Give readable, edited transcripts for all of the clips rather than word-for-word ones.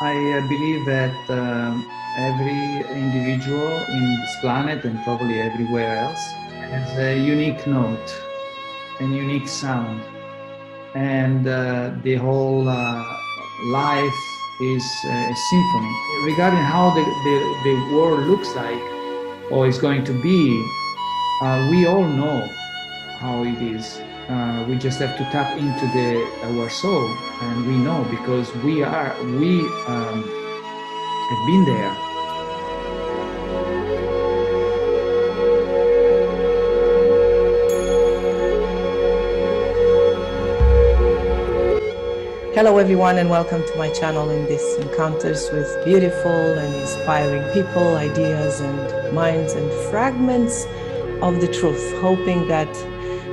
I believe that every individual in this planet and probably everywhere else has a unique note, a unique sound, and the whole life is a symphony. Regarding how the world looks like or is going to be, we all know how it is. We just have to tap into our soul, and we know because we have been there. Hello, everyone, and welcome to my channel in this encounters with beautiful and inspiring people, ideas, and minds, and fragments of the truth, hoping that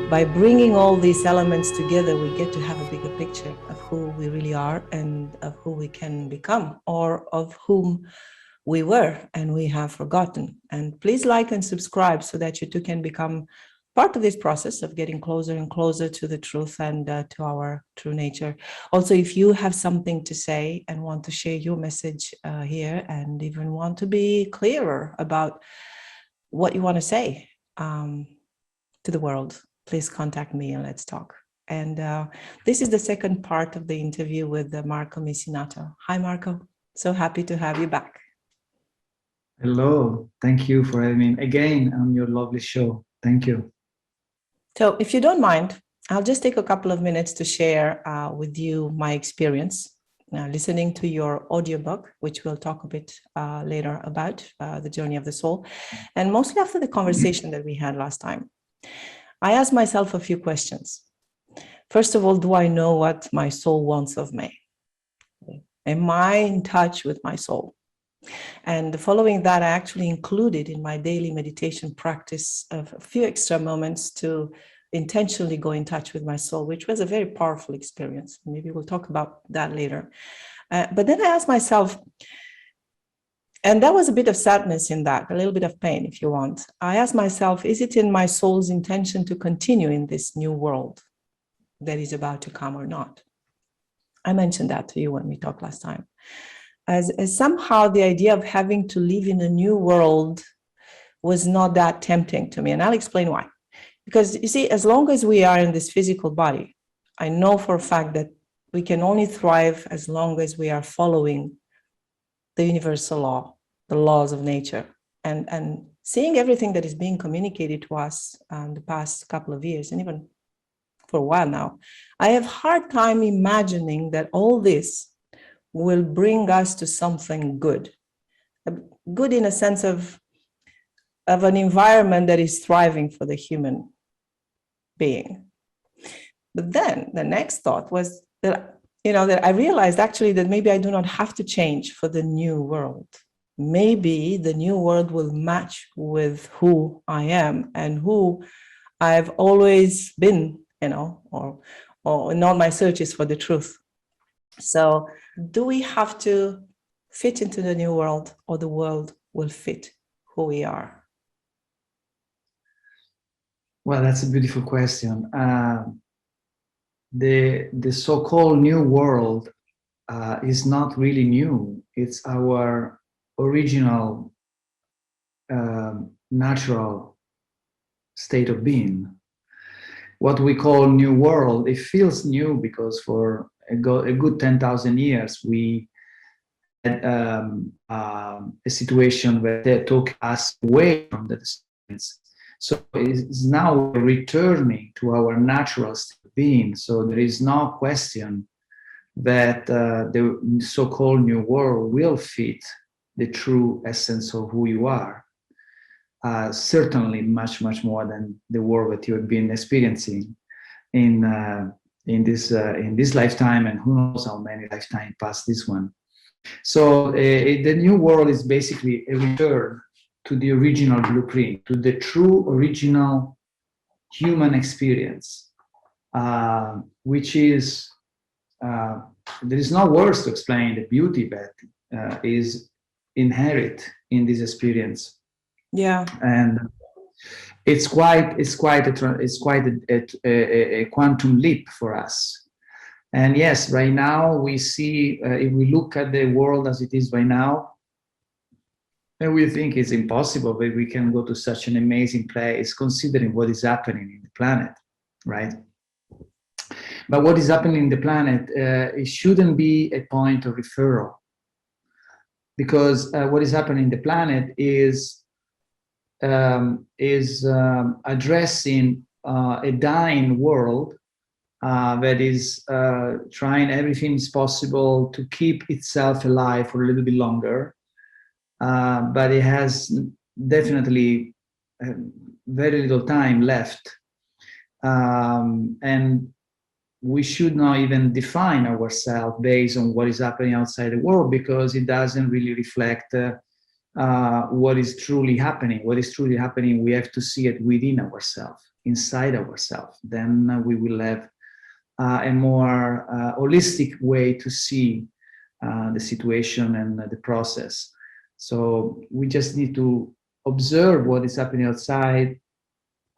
by bringing all these elements together, we get to have a bigger picture of who we really are and of who we can become, or of whom we were and we have forgotten. And please like and subscribe so that you too can become part of this process of getting closer and closer to the truth and to our true nature. Also, if you have something to say and want to share your message here, and even want to be clearer about what you want to say to the world, please contact me and let's talk. And this is the second part of the interview with Marco Missinato. Hi, Marco. So happy to have you back. Hello, thank you for having me again on your lovely show. Thank you. So if you don't mind, I'll just take a couple of minutes to share with you my experience listening to your audiobook, which we'll talk a bit later about, the journey of the soul. And mostly after the conversation that we had last time, I asked myself a few questions. First of all, do I know what my soul wants of me? Am I in touch with my soul? And following that, I actually included in my daily meditation practice of a few extra moments to intentionally go in touch with my soul, which was a very powerful experience. Maybe we'll talk about that later. But then I asked myself, and there was a bit of sadness in that, a little bit of pain, if you want. I asked myself, is it in my soul's intention to continue in this new world that is about to come or not? I mentioned that to you when we talked last time. As somehow the idea of having to live in a new world was not that tempting to me. And I'll explain why. Because you see, as long as we are in this physical body, I know for a fact that we can only thrive as long as we are following the universal law, the laws of nature, and seeing everything that is being communicated to us in the past couple of years, and even for a while now, I have a hard time imagining that all this will bring us to something good. Good in a sense of an environment that is thriving for the human being. But then the next thought was that, that I realized actually that maybe I do not have to change for the new world. Maybe the new world will match with who I am and who I've always been, or in all my searches for the truth. So do we have to fit into the new world, or the world will fit who we are? Well, that's a beautiful question. The so-called new world is not really new. It's our original natural state of being. What we call new world, it feels new because for a good 10,000 years we had a situation where they took us away from the distance. So it's now returning to our natural state of being. So there is no question that the so-called new world will fit the true essence of who you are. Certainly much more than the world that you have been experiencing in this lifetime, and who knows how many lifetimes past this one. So the new world is basically a return to the original blueprint, to the true original human experience, which is there is no words to explain the beauty that is inherent in this experience. Yeah, and it's quite a quantum leap for us And yes, right now we see, if we look at the world as it is right now, and we think it's impossible that we can go to such an amazing place considering what is happening in the planet, right? But what is happening in the planet, it shouldn't be a point of referral, because what is happening in the planet is addressing a dying world that is trying everything is possible to keep itself alive for a little bit longer, but it has definitely very little time left, and we should not even define ourselves based on what is happening outside the world, because it doesn't really reflect what is truly happening. What is truly happening, we have to see it within ourselves, inside ourselves. Then we will have a more holistic way to see the situation and the process. So we just need to observe what is happening outside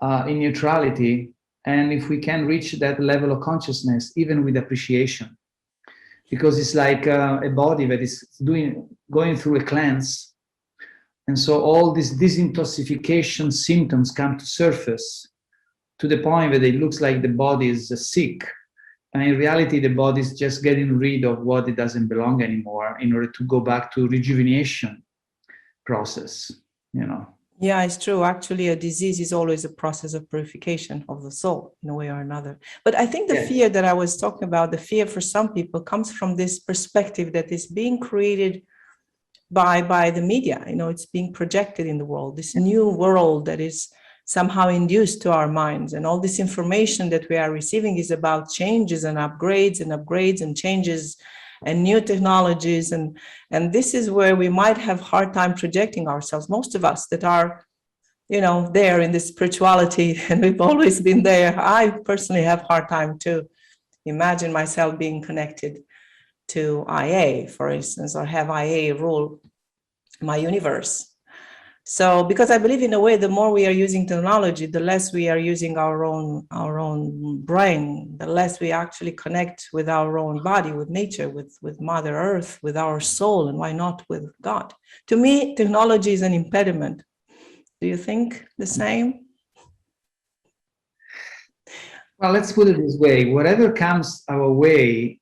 in neutrality. And if we can reach that level of consciousness, even with appreciation, because it's like a body that is going through a cleanse. And so all these disintoxication symptoms come to surface to the point that it looks like the body is sick. And in reality, the body is just getting rid of what it doesn't belong anymore in order to go back to rejuvenation process, you know. Yeah, it's true. Actually, a disease is always a process of purification of the soul in a way or another. But I think the fear that I was talking about, the fear for some people comes from this perspective that is being created by the media. You know, it's being projected in the world, this new world that is somehow induced to our minds. And all this information that we are receiving is about changes and upgrades and changes and new technologies, and this is where we might have hard time projecting ourselves. Most of us that are, you know, there in this spirituality, and we've always been there. I personally have hard time to imagine myself being connected to IA, for instance, or have IA rule my universe. So, because I believe in a way, the more we are using technology, the less we are using our own brain, the less we actually connect with our own body, with nature, with Mother Earth, with our soul, and why not with God? To me, technology is an impediment. Do you think the same? Well, let's put it this way. Whatever comes our way,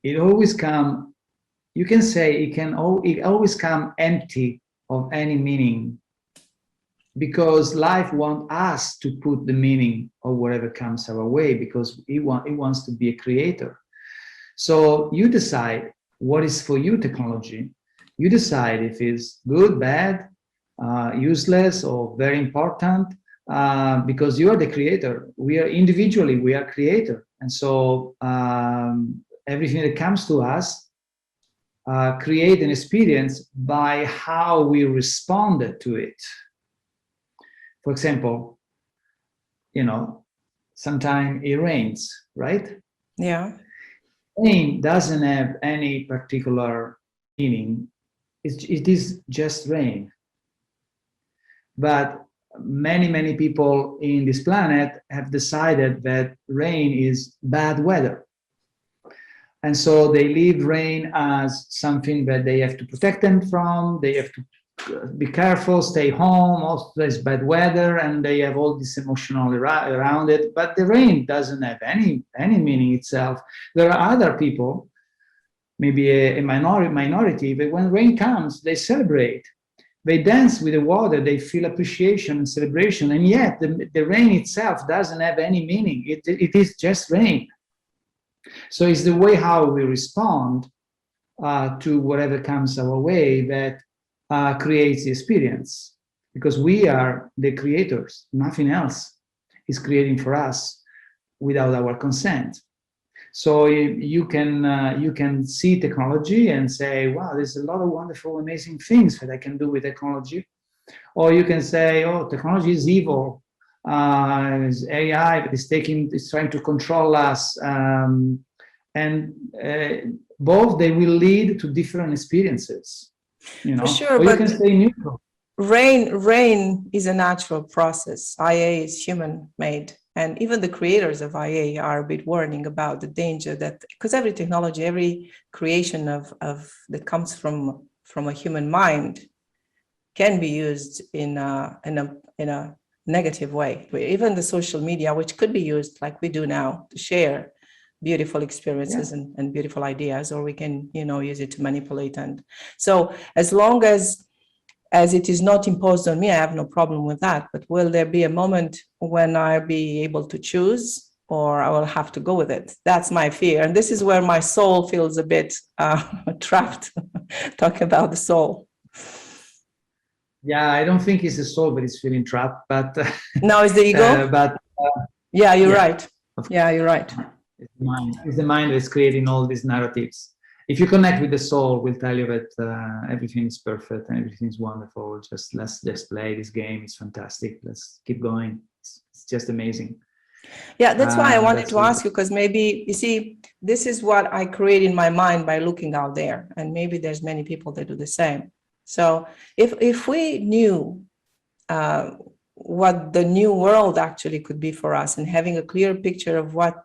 it always comes, you can say it always comes empty of any meaning, because life wants us to put the meaning of whatever comes our way, because it wants to be a creator. So you decide what is for you technology. You decide if it's good, bad, useless, or very important, because you are the creator. We are individually, we are creator. And so everything that comes to us create an experience by how we responded to it. For example, you know, sometimes it rains, right? Yeah. Rain doesn't have any particular meaning. It is just rain. But many people in this planet have decided that rain is bad weather. And so they leave rain as something that they have to protect them from. They have to be careful, stay home. Also, there's bad weather, and they have all this emotional around it. But the rain doesn't have any meaning itself. There are other people, maybe a minority, but when rain comes, they celebrate. They dance with the water. They feel appreciation and celebration. And yet, the rain itself doesn't have any meaning. It is just rain. So it's the way how we respond to whatever comes our way that creates the experience, because we are the creators. Nothing else is creating for us without our consent. So you can see technology and say, wow, there's a lot of wonderful, amazing things that I can do with technology. Or you can say, oh, technology is evil. It's AI that is trying to control us. Both, they will lead to different experiences. You know? For sure, or but you can stay neutral. Rain is a natural process. IA is human-made. And even the creators of IA are a bit warning about the danger that, because every technology, every creation of that comes from a human mind can be used in a negative way. Even the social media, which could be used like we do now to share beautiful experiences and beautiful ideas, or we can, use it to manipulate. And so as long as it is not imposed on me, I have no problem with that. But will there be a moment when I'll be able to choose, or I will have to go with it? That's my fear. And this is where my soul feels a bit trapped. Talking about the soul. Yeah, I don't think it's the soul, but it's feeling trapped. But no, it's the ego. Yeah, you're right. Yeah, you're right. It's the mind that's creating all these narratives. If you connect with the soul, we'll tell you that everything is perfect and everything is wonderful. Let's just play this game. It's fantastic. Let's keep going. It's just amazing. Yeah, that's why I wanted to ask you, because maybe, you see, this is what I create in my mind by looking out there. And maybe there's many people that do the same. So if we knew what the new world actually could be for us, and having a clear picture of what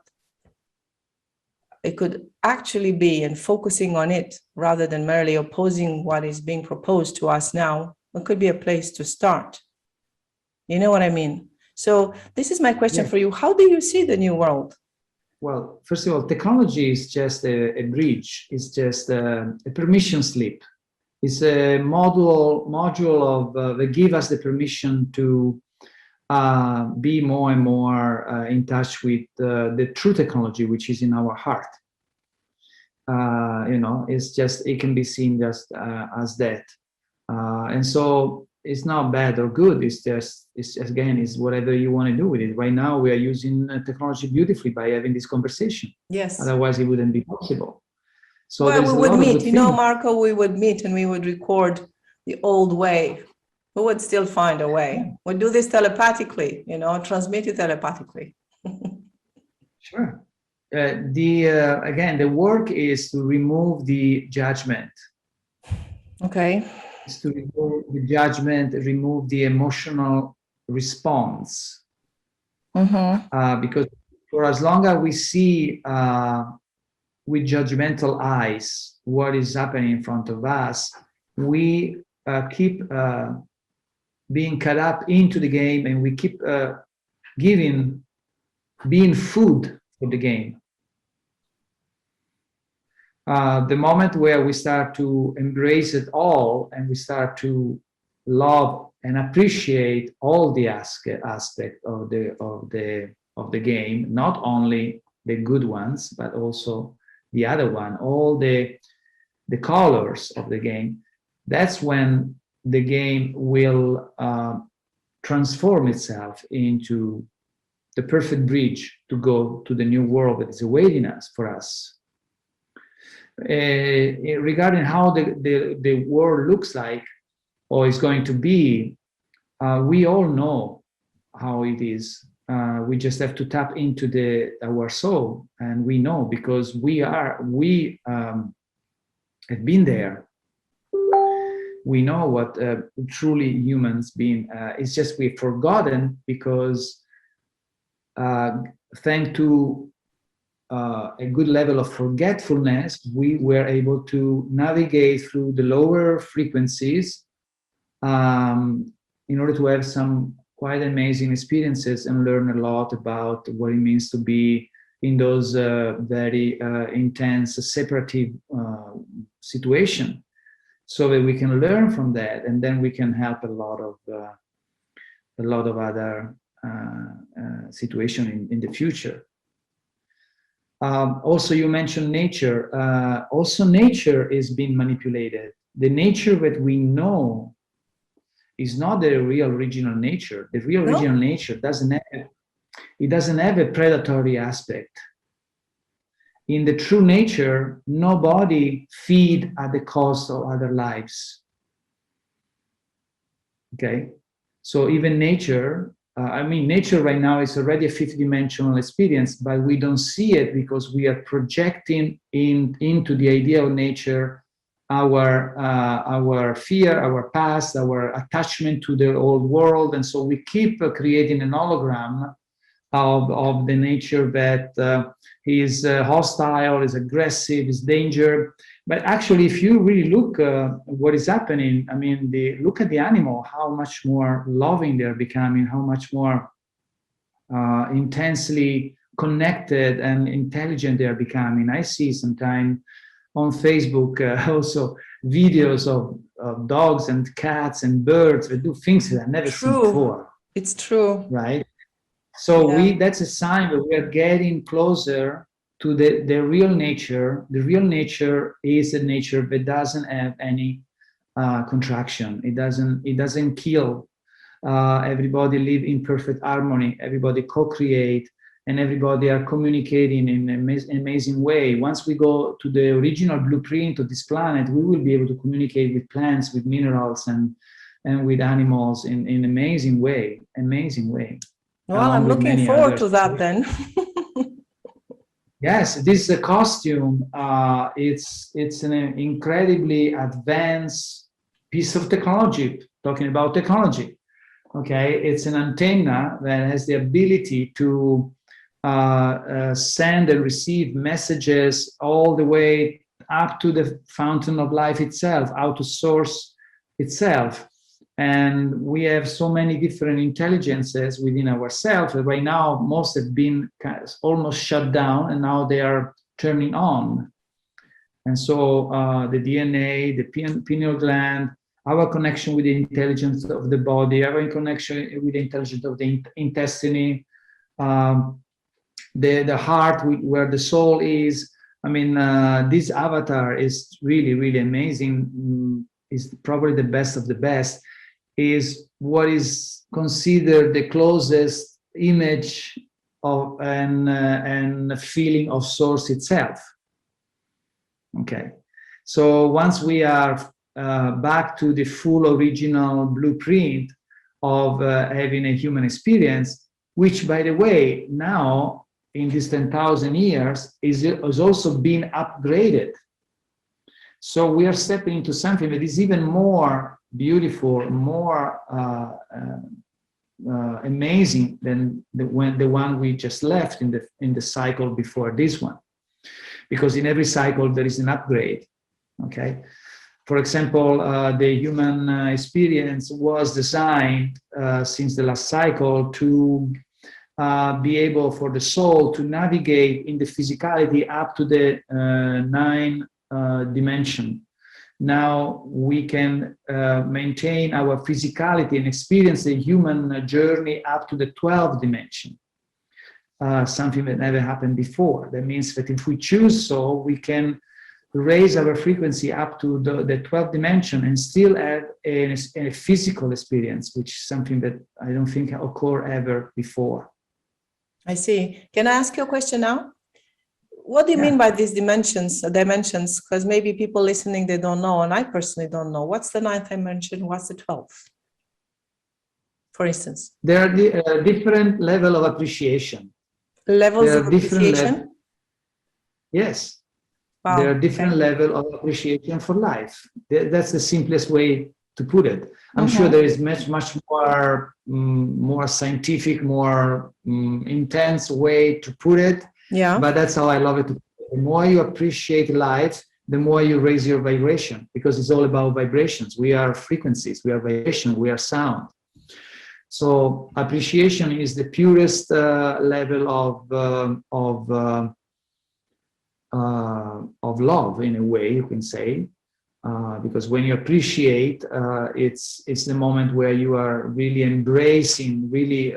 it could actually be, and focusing on it rather than merely opposing what is being proposed to us now, it could be a place to start. You know what I mean? So this is my question for you. How do you see the new world? Well, first of all, technology is just a bridge. It's just a permission slip. It's a module of that give us the permission to be more and more in touch with the true technology, which is in our heart. It's just, it can be seen just as that. And so it's not bad or good. It's whatever you want to do with it. Right now, we are using technology beautifully by having this conversation. Yes. Otherwise, it wouldn't be possible. So well, we would meet, Marco, we would meet and we would record the old way. We would still find a way. We'd do this telepathically, transmit it telepathically. Sure. Again, the work is to remove the judgment. Okay. It's to remove the judgment, remove the emotional response. Mm-hmm. Because for as long as we see with judgmental eyes what is happening in front of us, we keep being caught up into the game, and we keep being food for the game. The moment where we start to embrace it all, and we start to love and appreciate all the aspect of the game, not only the good ones, but also the other one, all the colors of the game, that's when the game will transform itself into the perfect bridge to go to the new world that is awaiting us for us. Regarding how the world looks like or is going to be, we all know how it is. We just have to tap into our soul, and we know, because we have been there. We know what truly humans being. It's just we've forgotten, because thanks to a good level of forgetfulness, we were able to navigate through the lower frequencies in order to have some quite amazing experiences and learn a lot about what it means to be in those very intense separative situation, so that we can learn from that, and then we can help a lot of other situation in the future. Also, you mentioned nature. Also, nature is being manipulated. The nature that we know is not the real original nature. The real original nature doesn't have a predatory aspect. In the true nature, nobody feed at the cost of other lives. Okay, so even nature, nature right now is already a fifth-dimensional experience, but we don't see it because we are projecting into the idea of nature our fear, our past, our attachment to the old world, and so we keep creating an hologram of the nature that is hostile, is aggressive, is danger. But actually, if you really look what is happening, I mean, look at the animal, how much more loving they're becoming, how much more intensely connected and intelligent they are becoming. I see sometimes on Facebook also videos of dogs and cats and birds that do things that I've never seen before. It's true. Right? So that's a sign that we are getting closer to the real nature. The real nature is a nature that doesn't have any contraction. It doesn't kill. Everybody live in perfect harmony. Everybody co-create, and everybody are communicating in an amazing way. Once we go to the original blueprint of this planet, we will be able to communicate with plants, with minerals, and with animals in an amazing way. Well, I'm looking forward to that then. Yes, this is a costume. It's an incredibly advanced piece of technology. Talking about technology, okay, it's an antenna that has the ability to send and receive messages all the way up to the fountain of life itself, out to source itself. And we have so many different intelligences within ourselves. Right now, most have been kind of almost shut down, and now they are turning on. And so the DNA, the pineal gland, our connection with the intelligence of the body, our connection with the intelligence of the intestine, the heart, where the soul is. I mean, this avatar is really, really amazing. Is probably the best of the best. Is what is considered the closest image of and feeling of source itself. Okay, so once we are back to the full original blueprint of having a human experience, which, by the way, now in these 10,000 years is also being upgraded. So we are stepping into something that is even more beautiful, more amazing than the one we just left in the cycle before this one, because in every cycle there is an upgrade. Okay, for example, the human experience was designed since the last cycle to be able for the soul to navigate in the physicality up to the 9 dimension. Now we can maintain our physicality and experience the human journey up to the 12th dimension, something that never happened before. That means that if we choose so, we can raise our frequency up to the 12th dimension and still have a physical experience, which is something that I don't think occurred ever before. I see. Can I ask you a question now? What do you mean by these dimensions? Because maybe people listening, they don't know, and I personally don't know. What's the 9th dimension? What's the 12th? For instance. There are different levels of appreciation. Levels of appreciation? Yes. Wow. There are different levels of appreciation for life. That's the simplest way to put it. I'm sure there is much more scientific, more intense way to put it. Yeah. But that's how I love it. The more you appreciate life, the more you raise your vibration, because it's all about vibrations. We are frequencies, we are vibration, we are sound. So appreciation is the purest level of love, in a way, you can say, because when you appreciate, it's the moment where you are really embracing, really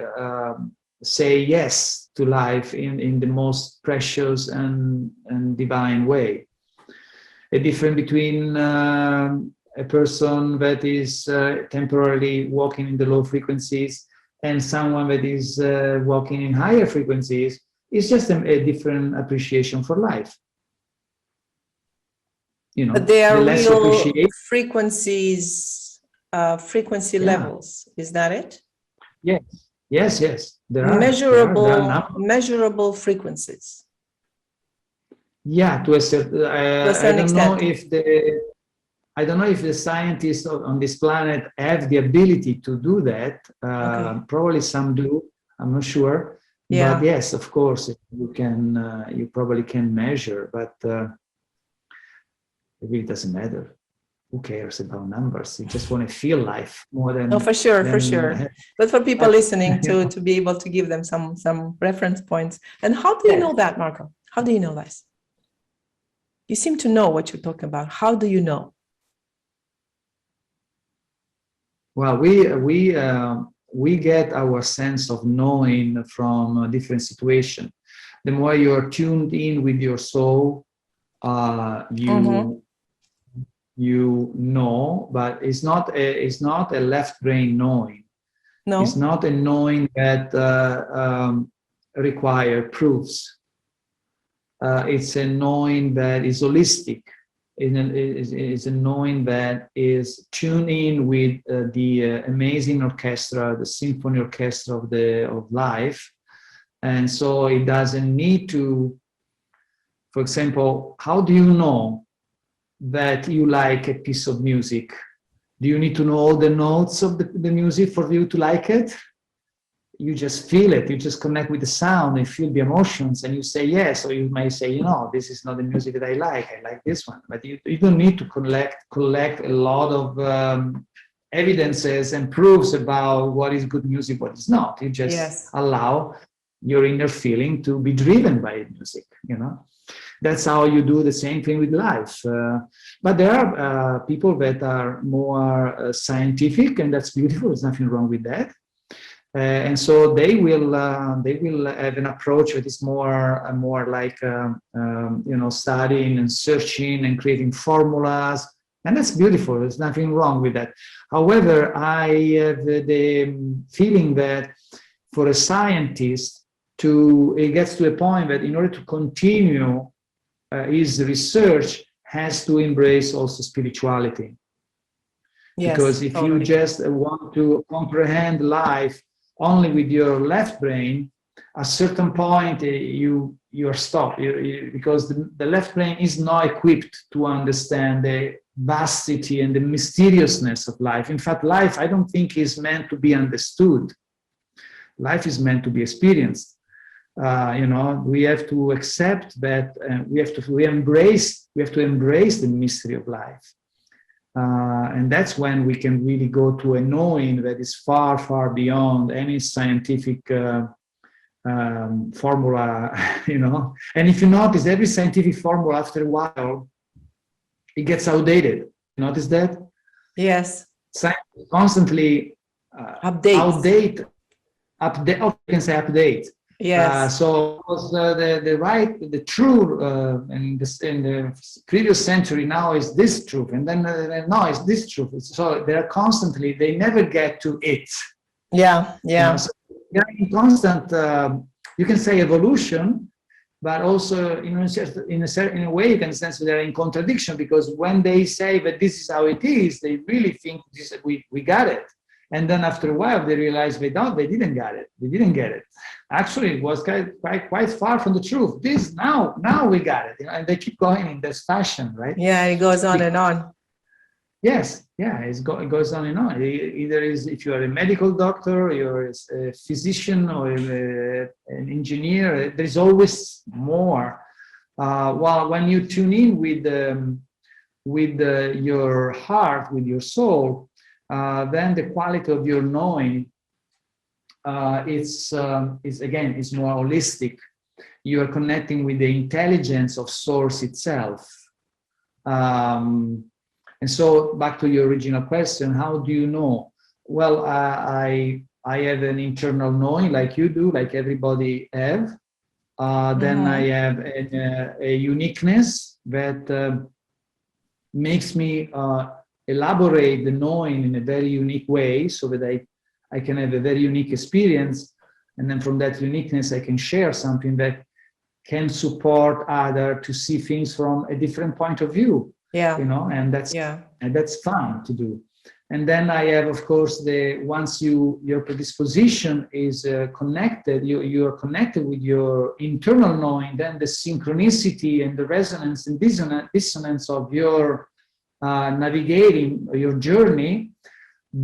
say yes to life in the most precious and divine way. A difference between a person that is temporarily walking in the low frequencies and someone that is walking in higher frequencies is just a different appreciation for life. You know, but they are real frequencies, frequency levels. Is that it? Yes. There are measurable frequencies. Yeah, to a certain extent. I don't know if the scientists on this planet have the ability to do that. Probably some do. I'm not sure. Yeah. But yes, of course, you can, you probably can measure, but it really doesn't matter. Who cares about numbers? You just want to feel life more No, for sure, for than sure. But for people have, listening, you know. to be able to give them some reference points. And how do you Yeah. know that, Marco? How do you know this? You seem to know what you're talking about. How do you know? Well, we get our sense of knowing from a different situation. The more you're tuned in with your soul, Mm-hmm. you know, but it's not a left brain knowing. It's No? not a knowing that require proofs. It's a knowing that is holistic. It's a knowing that is tuned in with the amazing orchestra, the symphony orchestra of life, and so it doesn't need to. For example, how do you know that you like a piece of music? Do you need to know all the notes of the music for you to like it? You just feel it, you just connect with the sound and feel the emotions, and you say yes. Or you may say, you know, this is not the music that I like this one. But you don't need to collect a lot of evidences and proofs about what is good music, what is not. You just Yes. allow your inner feeling to be driven by music, you know. That's how you do the same thing with life. But there are people that are more scientific, and that's beautiful. There's nothing wrong with that. And so they will have an approach that is more like you know, studying and searching and creating formulas, and that's beautiful. There's nothing wrong with that. However, I have the feeling that for a scientist, it gets to a point that in order to continue his research, has to embrace also spirituality. Yes, Because if you totally. just want to comprehend life only with your left brain, at a certain point you're stopped, because the left brain is not equipped to understand the vastity and the mysteriousness of life. In fact, life, I don't think, is meant to be understood. Life is meant to be experienced. You know, we have to accept that. We have to embrace the mystery of life. And that's when we can really go to a knowing that is far, far beyond any scientific formula, you know. And if you notice, every scientific formula, after a while, it gets outdated. Notice that? Yes. Science constantly Updates. update. Oh, you can say update. Yes. So the true in the previous century now is this truth, and then now is this truth. So they're constantly, they never get to it. Yeah, You yeah. know, so they're in constant, you can say, evolution, but also in a way you can sense that they're in contradiction, because when they say that this is how it is, they really think this, we got it. And then after a while, they realize they didn't get it. They didn't get it. Actually, it was quite far from the truth. Now we got it. You know, and they keep going in this fashion, right? Yeah, it goes on and on. Yes, yeah, it goes on and on. Either is, if you are a medical doctor, you're a physician, or an engineer, there's always more. While when you tune in with your heart, with your soul, then the quality of your knowing is more holistic. You are connecting with the intelligence of source itself. And so back to your original question, how do you know? Well, I have an internal knowing, like you do, like everybody have. Then I have a uniqueness that makes me elaborate the knowing in a very unique way, so that I can have a very unique experience. And then from that uniqueness, I can share something that can support other to see things from a different point of view. Yeah. You know, and that's fun to do. And then I have, of course, once your predisposition is connected, you are connected with your internal knowing, then the synchronicity and the resonance and dissonance of your navigating your journey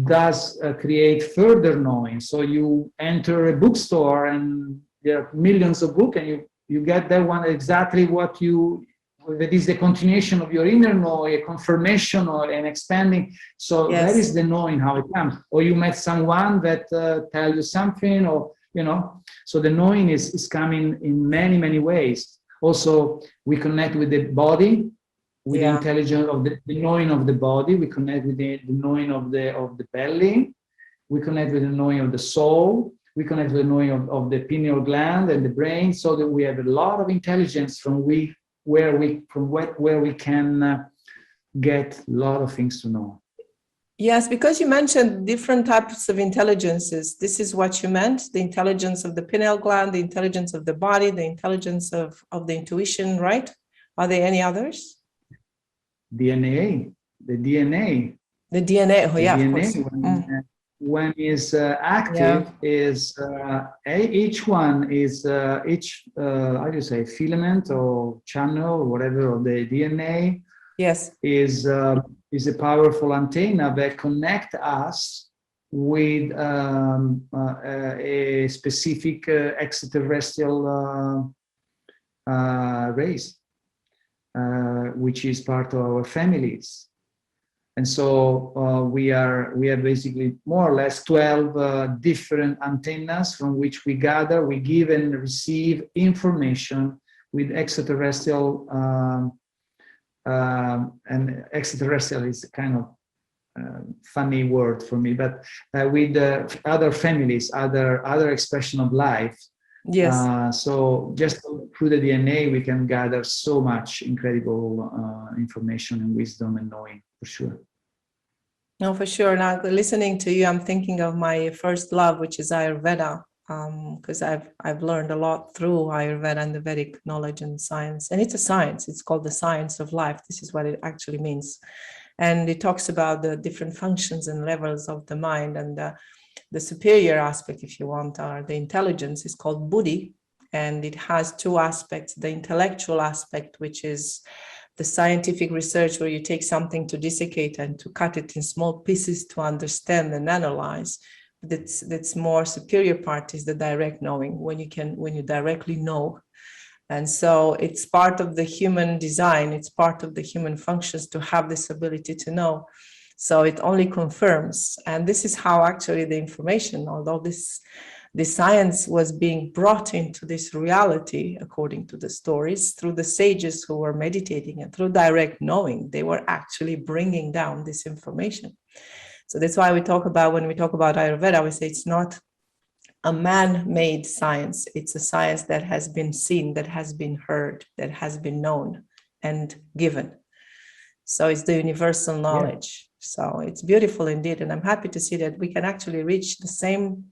does create further knowing. So you enter a bookstore and there are millions of books, and you get that one exactly what you, that is the continuation of your inner knowing, a confirmation or an expanding. So Yes. that is the knowing, how it comes. Or you met someone that tell you something, or, you know, so the knowing is coming in many, many ways. Also, we connect with the body, with the intelligence of the knowing of the body. We connect with the knowing of the belly. We connect with the knowing of the soul. We connect with the knowing of the pineal gland and the brain, so that we have a lot of intelligence where we can get a lot of things to know. Yes, because you mentioned different types of intelligences. This is what you meant: the intelligence of the pineal gland, the intelligence of the body, the intelligence of the intuition, right? Are there any others? DNA, the DNA. The DNA, oh yeah, the of DNA, course. when is active, is each one is how do you say, filament or channel or whatever of the DNA. Yes. Is a powerful antenna that connect us with a specific extraterrestrial race, which is part of our families. And so we have basically more or less 12 different antennas from which we gather, we give and receive information with extraterrestrial, and extraterrestrial is a kind of funny word for me, but with other families, other expression of life. Yes. So just through the DNA, we can gather so much incredible information and wisdom and knowing, for sure. No, for sure. Now, listening to you, I'm thinking of my first love, which is Ayurveda, because I've learned a lot through Ayurveda and the Vedic knowledge and science. And it's a science. It's called the science of life. This is what it actually means. And it talks about the different functions and levels of the mind. And the superior aspect, if you want, or the intelligence, is called buddhi. And it has two aspects: the intellectual aspect, which is the scientific research where you take something to dissecate and to cut it in small pieces to understand and analyze. That's more superior part is the direct knowing, when you directly know. And so it's part of the human design, it's part of the human functions to have this ability to know. So it only confirms. And this is how actually the information, although the science was being brought into this reality, according to the stories, through the sages who were meditating, and through direct knowing, they were actually bringing down this information. So that's why when we talk about Ayurveda, we say it's not a man-made science. It's a science that has been seen, that has been heard, that has been known and given. So it's the universal knowledge. Yeah. So it's beautiful indeed. And I'm happy to see that we can actually reach the same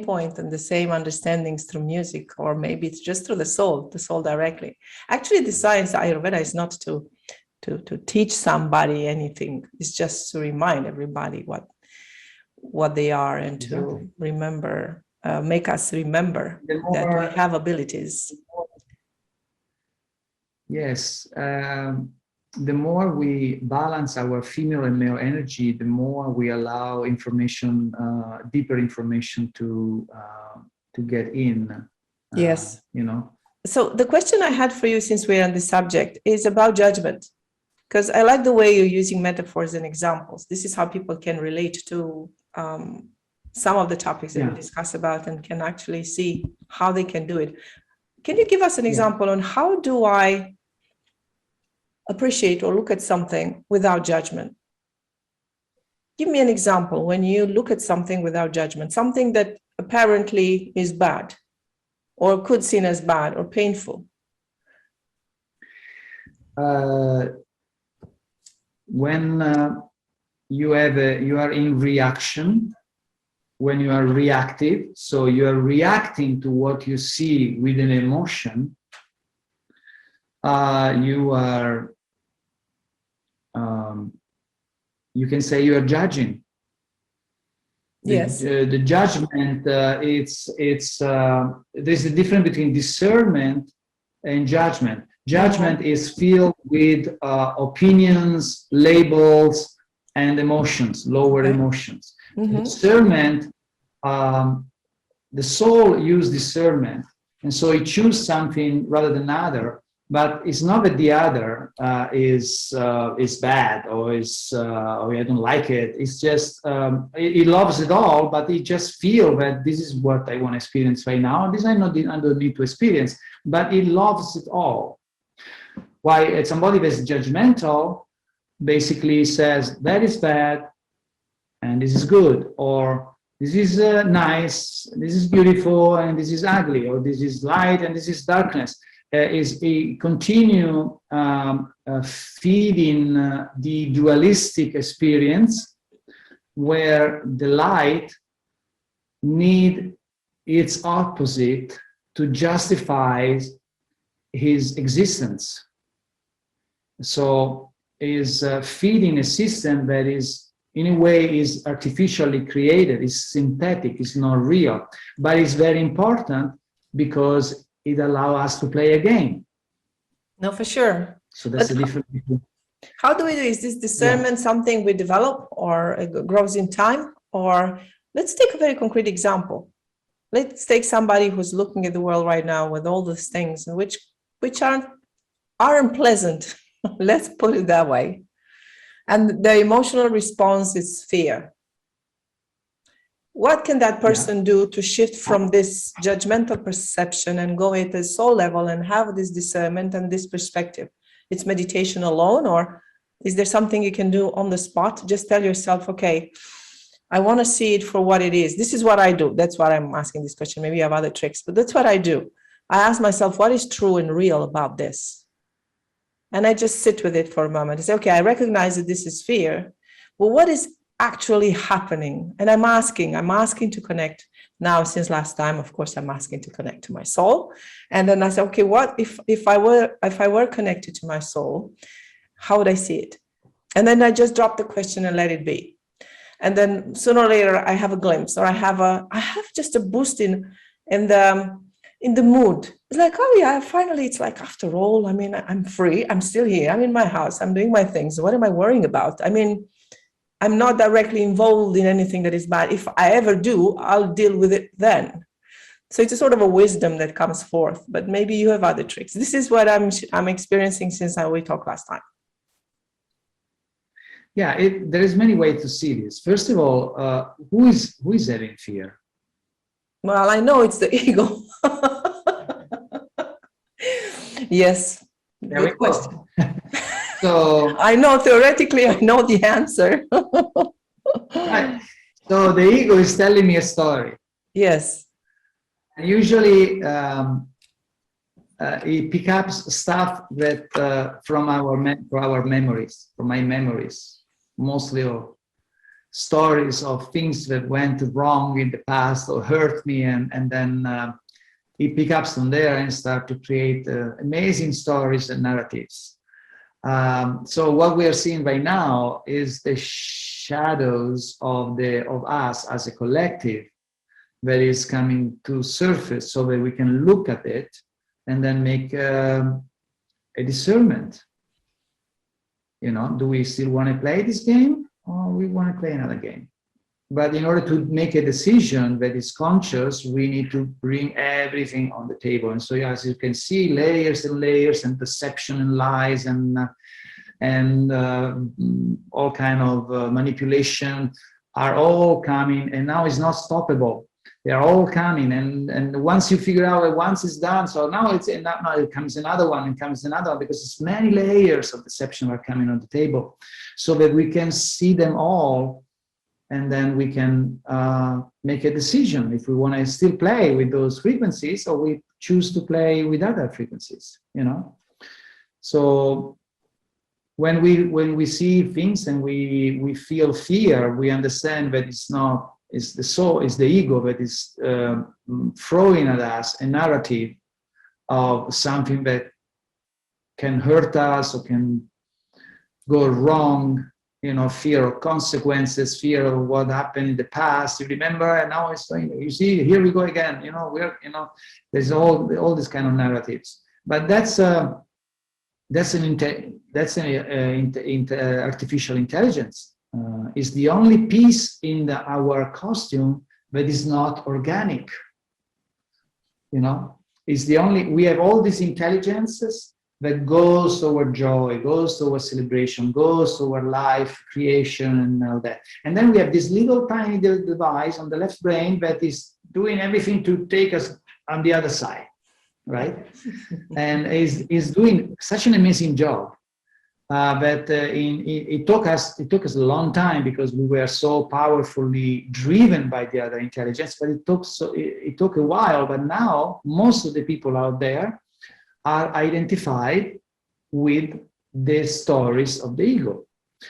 point and the same understandings through music, or maybe it's just through the soul directly. Actually, the science Ayurveda is not to teach somebody anything. It's just to remind everybody what they are, and to remember, make us remember that we have abilities. Yes. The more we balance our female and male energy, the more we allow information, deeper information to get in. Yes. You know. So the question I had for you, since we're on the subject, is about judgment, because I like the way you're using metaphors and examples. This is how people can relate to some of the topics that we discuss about, and can actually see how they can do it. Can you give us an example on how do I appreciate or look at something without judgment? Give me an example when you look at something without judgment, something that apparently is bad or could be seen as bad or painful. When you are in reaction, when you are reactive, so you are reacting to what you see with an emotion, you are, you can say you are judging. Yes. The judgment, there's a difference between discernment and judgment. Judgment is filled with opinions, labels, and emotions, lower emotions. Discernment the soul uses discernment, and so it chooses something rather than other. But it's not that the other is bad or or I don't like it. It's just it loves it all, but it just feels that this is what I want to experience right now. This I don't need to experience, but it loves it all. Why somebody that's judgmental basically says that is bad and this is good, or this is nice, this is beautiful, and this is ugly, or this is light and this is darkness. Is a continue feeding the dualistic experience where the light need its opposite to justify his existence. So is feeding a system that is in a way is artificially created, is synthetic, is not real, but it's very important because it allows us to play a game. No, for sure. So that's the difference. How do we do? Is this discernment something we develop or it grows in time? Or let's take a very concrete example. Let's take somebody who's looking at the world right now with all these things which aren't pleasant. Let's put it that way. And the emotional response is fear. What can that person do to shift from this judgmental perception and go at the soul level and have this discernment and this perspective? It's meditation alone, or is there something you can do on the spot? Just tell yourself, okay, I want to see it for what it is. This is what I do. That's why I'm asking this question. Maybe you have other tricks, but that's what I do. I ask myself, what is true and real about this? And I just sit with it for a moment. I say, okay, I recognize that this is fear, but what is actually happening? And I'm asking to connect. Now, since last time, of course, I'm asking to connect to my soul. And then I say, okay, what if I were connected to my soul, how would I see it? And then I just drop the question and let it be. And then sooner or later, I have a glimpse, or I have just a boost in the mood. It's like, oh yeah, finally, it's like, after all, I mean, I'm free. I'm still here. I'm in my house. I'm doing my things. What am I worrying about? I mean, I'm not directly involved in anything that is bad. If I ever do, I'll deal with it then. So it's a sort of a wisdom that comes forth, but maybe you have other tricks. This is what I'm experiencing since we talked last time. Yeah, there is many ways to see this. First of all, who is having fear? Well, I know it's the ego. Yes, good question. So I know theoretically, I know the answer. Right. So the ego is telling me a story. Yes. And usually it picks up stuff that from our memories, from my memories, mostly of stories of things that went wrong in the past or hurt me, and then it picks up from there and start to create amazing stories and narratives. So what we are seeing right now is the shadows of us as a collective that is coming to surface, so that we can look at it and then make a discernment. You know, do we still want to play this game, or we want to play another game? But in order to make a decision that is conscious, we need to bring everything on the table. And so, as you can see, layers and layers, and deception and lies and all kind of manipulation are all coming. And now it's not stoppable. They are all coming. And once you figure out that once it's done, so now it comes another one, and comes another one, because it's many layers of deception are coming on the table, so that we can see them all. And then we can make a decision if we want to still play with those frequencies, or we choose to play with other frequencies, you know. So when we see things and we feel fear, we understand that it's the soul, it's the ego that is throwing at us a narrative of something that can hurt us or can go wrong. You know, fear of consequences, fear of what happened in the past. You remember, and now it's going. You see, here we go again. You know, there's all these kind of narratives. But that's an artificial intelligence. It's the only piece in our costume that is not organic. you know, is the only, we have all these intelligences that goes toward joy, goes toward celebration, goes toward life, creation, and all that. And then we have this little tiny device on the left brain that is doing everything to take us on the other side, right? And is doing such an amazing job. It took us a long time because we were so powerfully driven by the other intelligence, but it took a while. But now most of the people out there are identified with the stories of the ego.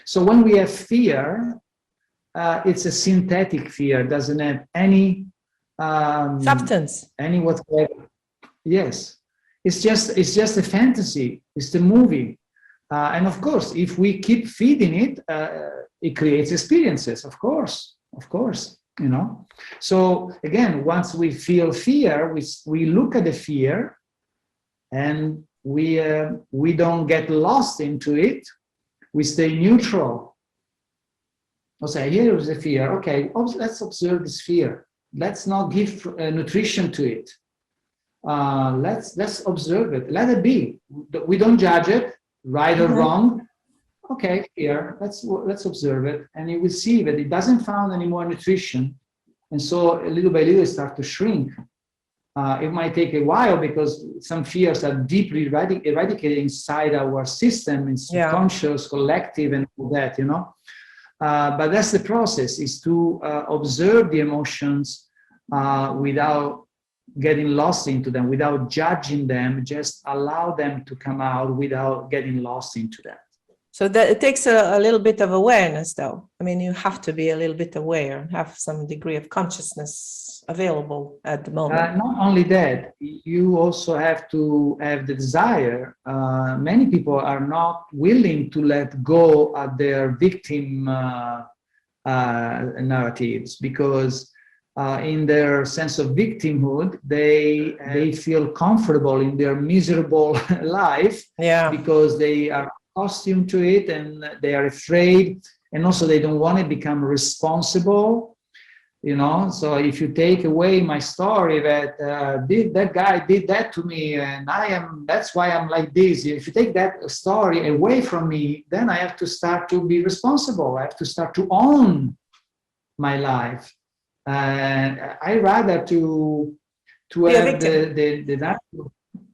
So when we have fear, it's a synthetic fear, doesn't have any substance, any whatsoever. Yes, it's just a fantasy. It's the movie. And of course, if we keep feeding it, it creates experiences, of course, you know. So again, once we feel fear, we look at the fear and we don't get lost into it. We stay neutral. I'll say, here is the fear. Okay, let's observe this fear. Let's not give nutrition to it. Let's observe it. Let it be. We don't judge it. Right or wrong, okay, here, let's observe it, and you will see that it doesn't find any more nutrition, and so little by little it starts to shrink. It might take a while because some fears are deeply eradicated inside our system, in subconscious, collective, and all that, you know. But that's the process, is to observe the emotions without getting lost into them, without judging them, just allow them to come out without getting lost into them. So that it takes a little bit of awareness, though. I mean, you have to be a little bit aware, have some degree of consciousness available at the moment. Not only that, you also have to have the desire. Many people are not willing to let go of their victim narratives because in their sense of victimhood, they feel comfortable in their miserable life because they are accustomed to it and they are afraid, and also they don't want to become responsible, you know. So if you take away my story that that guy did that to me and that's why I'm like this, if you take that story away from me, then I have to start to be responsible. I have to start to own my life. I rather to have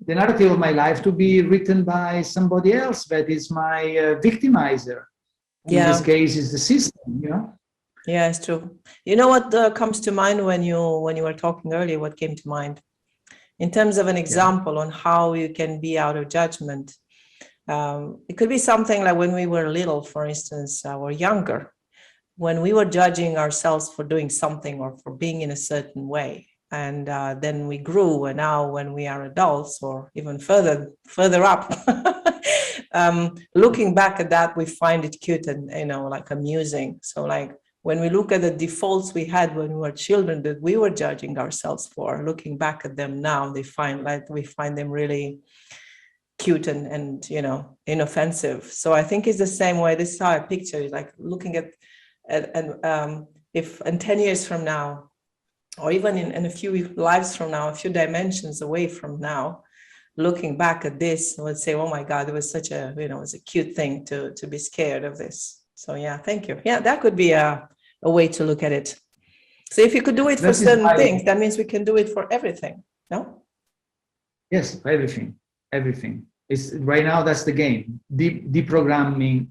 the narrative of my life to be written by somebody else that is my victimizer. In this case, is the system, you know. Yeah, it's true. You know what comes to mind when you were talking earlier? What came to mind in terms of an example on how you can be out of judgment? It could be something like when we were little, for instance, or younger. When we were judging ourselves for doing something or for being in a certain way, and then we grew, and now when we are adults or even further up, looking back at that, we find it cute and, you know, like amusing. So like when we look at the defaults we had when we were children that we were judging ourselves for, looking back at them now, we find them really cute and you know, inoffensive. So I think it's the same way. This is how I picture it, like looking at if in 10 years from now, or even in a few lives from now, a few dimensions away from now, looking back at this, I would say, oh my God, it was such a, you know, it was a cute thing to be scared of this. So yeah, thank you. Yeah, that could be a way to look at it. So if you could do it for certain things, that means we can do it for everything, no? Yes, for everything. It's right now, that's the game. Deprogramming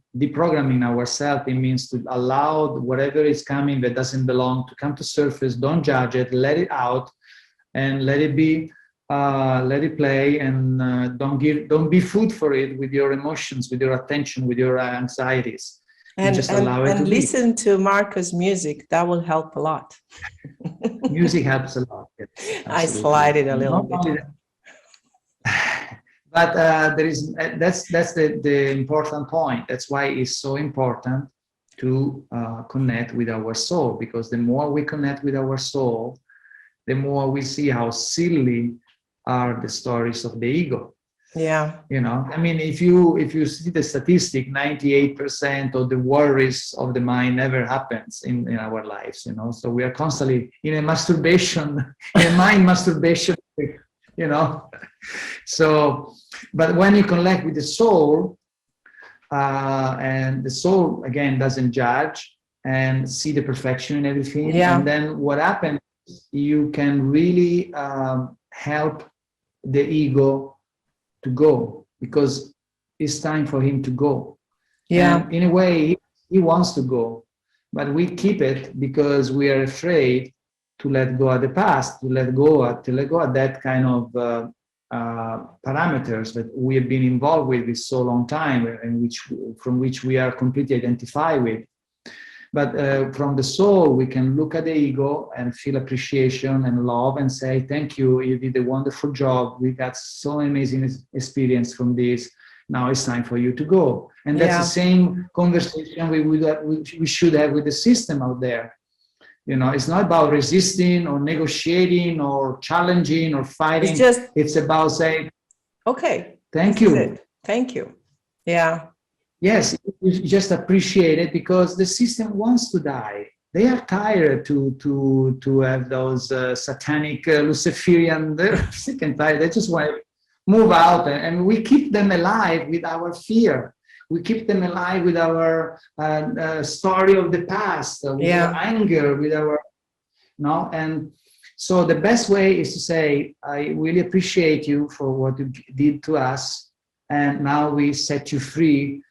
ourselves. It means to allow whatever is coming that doesn't belong to come to surface. Don't judge it. Let it out, and let it be. Let it play, and don't be food for it with your emotions, with your attention, with your anxieties. And just allow it to listen to Marco's music. That will help a lot. Music helps a lot. Yes, I slide it a little bit. But that's the important point. That's why it's so important to connect with our soul, because the more we connect with our soul, the more we see how silly are the stories of the ego. Yeah. You know, I mean, if you see the statistic, 98% of the worries of the mind never happens in our lives, you know. So we are constantly in a masturbation, in a mind masturbation you know. So, but when you connect with the soul, and the soul again doesn't judge and see the perfection in everything, Yeah. and then what happens, you can really help the ego to go, because it's time for him to go. Yeah. And in a way, he wants to go, but we keep it because we are afraid to let go of the past, to let go of that kind of parameters that we have been involved with so long time, and from which we are completely identified with. But from the soul, we can look at the ego and feel appreciation and love and say, thank you, you did a wonderful job. We got so amazing experience from this. Now it's time for you to go. And that's the same conversation we should have with the system out there. You know, it's not about resisting or negotiating or challenging or fighting. It's about saying, okay, thank you. Thank you. Yeah. Yes, you just appreciate it, because the system wants to die. They are tired to have those satanic Luciferian, they're sick and tired. They just want to move out, and we keep them alive with our fear. We keep them alive with our story of the past, with our anger, with our, no. And so the best way is to say, I really appreciate you for what you did to us, and now we set you free.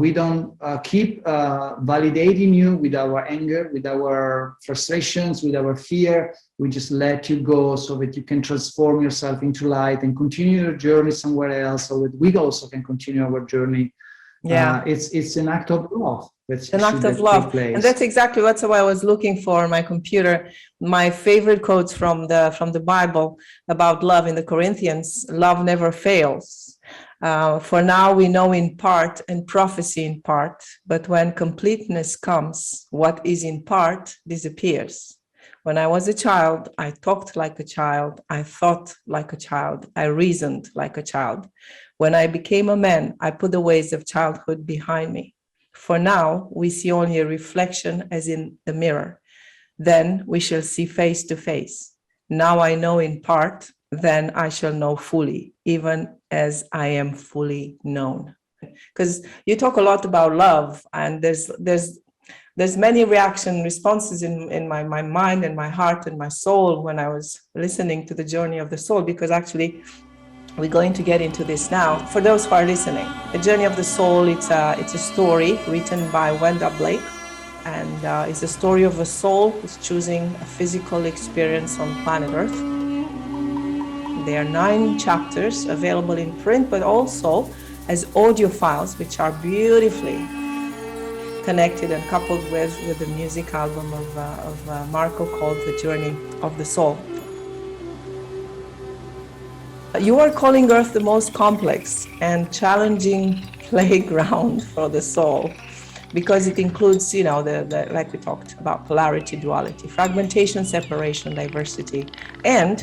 We don't keep validating you with our anger, with our frustrations, with our fear. We just let you go so that you can transform yourself into light and continue your journey somewhere else, so that we also can continue our journey. Yeah, it's an act of love. It's an act of love, and that's exactly what I was looking for on my computer. My favorite quotes from the Bible about love in the Corinthians: "Love never fails. For now we know in part and prophecy in part, but when completeness comes, what is in part disappears. When I was a child, I talked like a child, I thought like a child, I reasoned like a child. When I became a man, I put the ways of childhood behind me. For now, we see only a reflection as in the mirror. Then we shall see face to face. Now I know in part, then I shall know fully, even as I am fully known." Because you talk a lot about love, and there's many responses in my mind and my heart and my soul when I was listening to the journey of the soul, because actually we're going to get into this now. For those who are listening, the journey of the soul, it's a story written by Wenda Blake, and it's a story of a soul who's choosing a physical experience on planet Earth. There are 9 chapters available in print, but also as audio files, which are beautifully connected and coupled with the music album of Marco called The Journey of the Soul. You are calling Earth the most complex and challenging playground for the soul, because it includes, you know, the like we talked about, polarity, duality, fragmentation, separation, diversity, and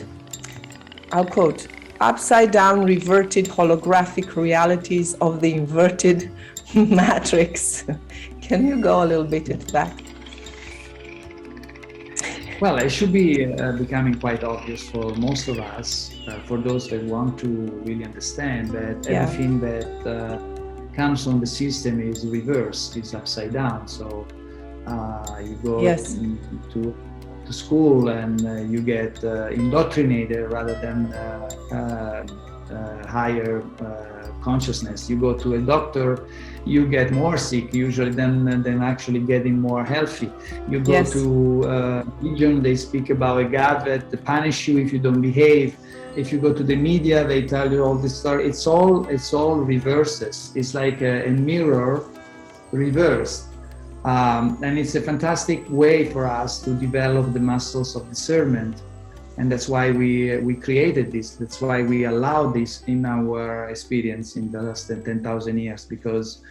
I'll quote, "upside down, reverted holographic realities of the inverted matrix." Can you go a little bit into that? Well, it should be becoming quite obvious for most of us, for those that want to really understand that everything that comes from the system is reversed, is upside down. So you go to school and you get indoctrinated rather than higher consciousness. You go to a doctor, you get more sick usually than actually getting more healthy. You go to religion, they speak about a God that punish you if you don't behave. If you go to the media, they tell you all this story. It's all reverses. It's like a mirror reversed. And it's a fantastic way for us to develop the muscles of discernment. And that's why we created this. That's why we allowed this in our experience in the last 10,000 years, because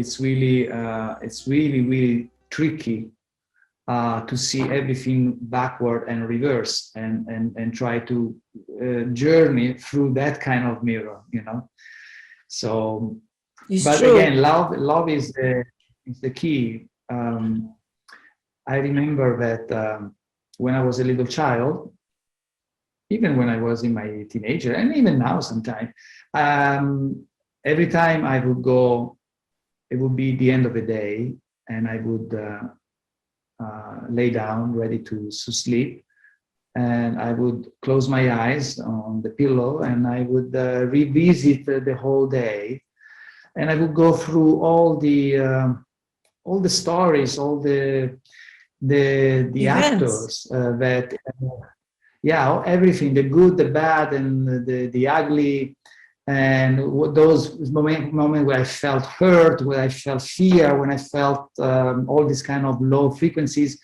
it's really tricky to see everything backward and reverse and try to journey through that kind of mirror, you know. So, but again, love is the key. I remember that when I was a little child, even when I was in my teenager, and even now sometimes. Every time I would go, it would be the end of the day, and I would lay down ready to sleep. And I would close my eyes on the pillow, and I would revisit the whole day, and I would go through all the stories, all the actors that, yeah, everything, the good, the bad, and the ugly, and those moments where I felt hurt, where I felt fear, when I felt all these kind of low frequencies.